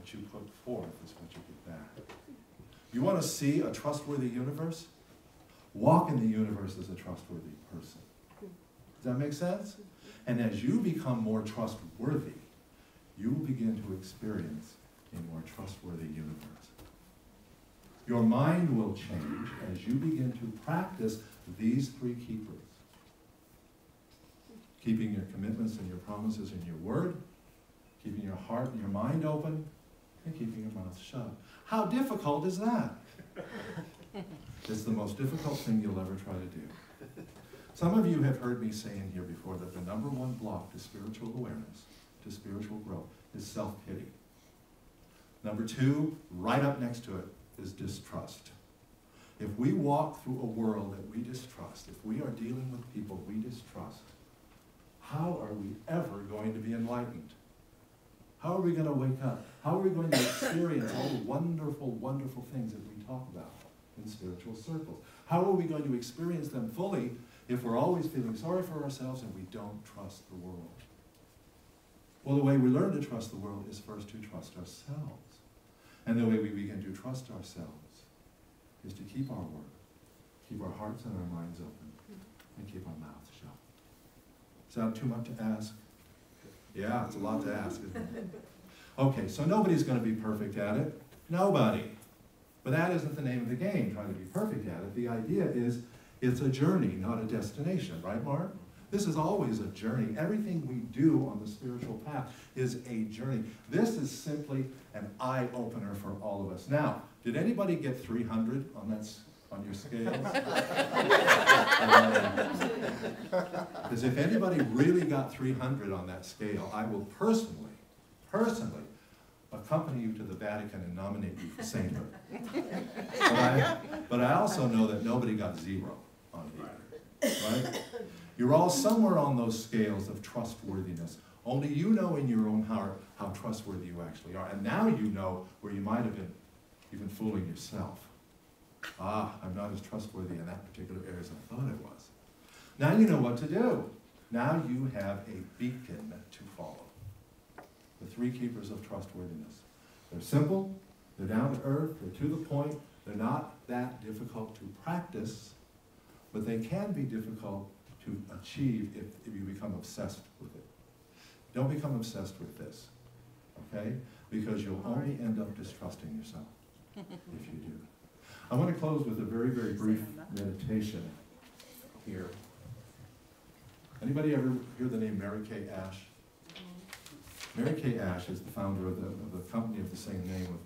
what you put forth is what you get back. You want to see a trustworthy universe? Walk in the universe as a trustworthy person. Does that make sense? And as you become more trustworthy, you will begin to experience a more trustworthy universe. Your mind will change as you begin to practice these three keepers. Keeping your commitments and your promises and your word, keeping your heart and your mind open, and keeping your mouth shut. How difficult is that? It's the most difficult thing you'll ever try to do. Some of you have heard me say in here before that the number one block to spiritual awareness, to spiritual growth, is self-pity. Number two, right up next to it, is distrust. If we walk through a world that we distrust, if we are dealing with people we distrust, how are we ever going to be enlightened? How are we going to wake up? How are we going to experience all the wonderful, wonderful things that we talk about in spiritual circles? How are we going to experience them fully if we're always feeling sorry for ourselves and we don't trust the world? Well, the way we learn to trust the world is first to trust ourselves. And the way we begin to trust ourselves is to keep our word, keep our hearts and our minds open, and keep our mouths shut. Sound too much to ask? Yeah, it's a lot to ask, isn't it? Okay, so nobody's going to be perfect at it. Nobody. But that isn't the name of the game, trying to be perfect at it. The idea is it's a journey, not a destination. Right, Mark? This is always a journey. Everything we do on the spiritual path is a journey. This is simply an eye-opener for all of us. Now, did anybody get 300 on your scales? Because if anybody really got 300 on that scale, I will personally accompany you to the Vatican and nominate you for sainthood. But I also know that nobody got 0 on here, right? You're all somewhere on those scales of trustworthiness. Only you know in your own heart how trustworthy you actually are. And now you know where you might have been even fooling yourself. Ah, I'm not as trustworthy in that particular area as I thought I was. Now you know what to do. Now you have a beacon to follow. The three keepers of trustworthiness. They're simple, they're down to earth, they're to the point, they're not that difficult to practice, but they can be difficult to achieve if you become obsessed with it. Don't become obsessed with this, okay? Because you'll only end up distrusting yourself if you do. I want to close with a very, very brief meditation here. Anybody ever hear the name Mary Kay Ash? Mary Kay Ash is the founder of the company of the same name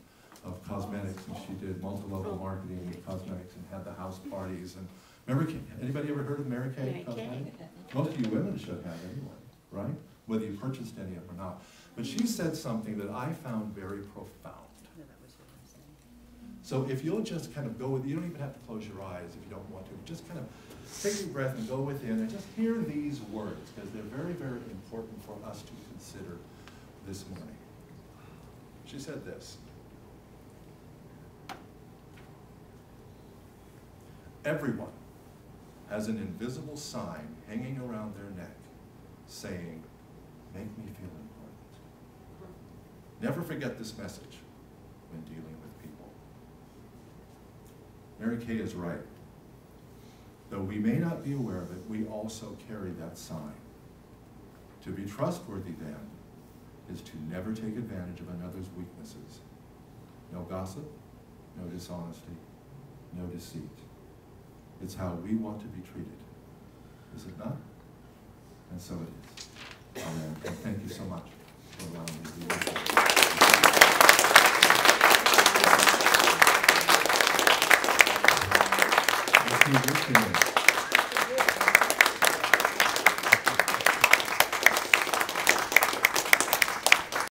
of cosmetics, and she did multi-level marketing with cosmetics and had the house parties. And Mary Kay, anybody ever heard of Mary Kay Cosmetics? Most of you women should have anyway, right? Whether you purchased any of them or not. But she said something that I found very profound. So if you'll just kind of go with, you don't even have to close your eyes if you don't want to. Just kind of take a breath and go within and just hear these words, because they're very, very important for us to consider this morning. She said this: everyone has an invisible sign hanging around their neck saying, "Make me feel important." Never forget this message when dealing with people. Mary Kay is right. Though we may not be aware of it, we also carry that sign. To be trustworthy, then, is to never take advantage of another's weaknesses. No gossip, no dishonesty, no deceit. It's how we want to be treated. Is it not? And so it is. Amen. And thank you so much for allowing me to be with you. Let's do this.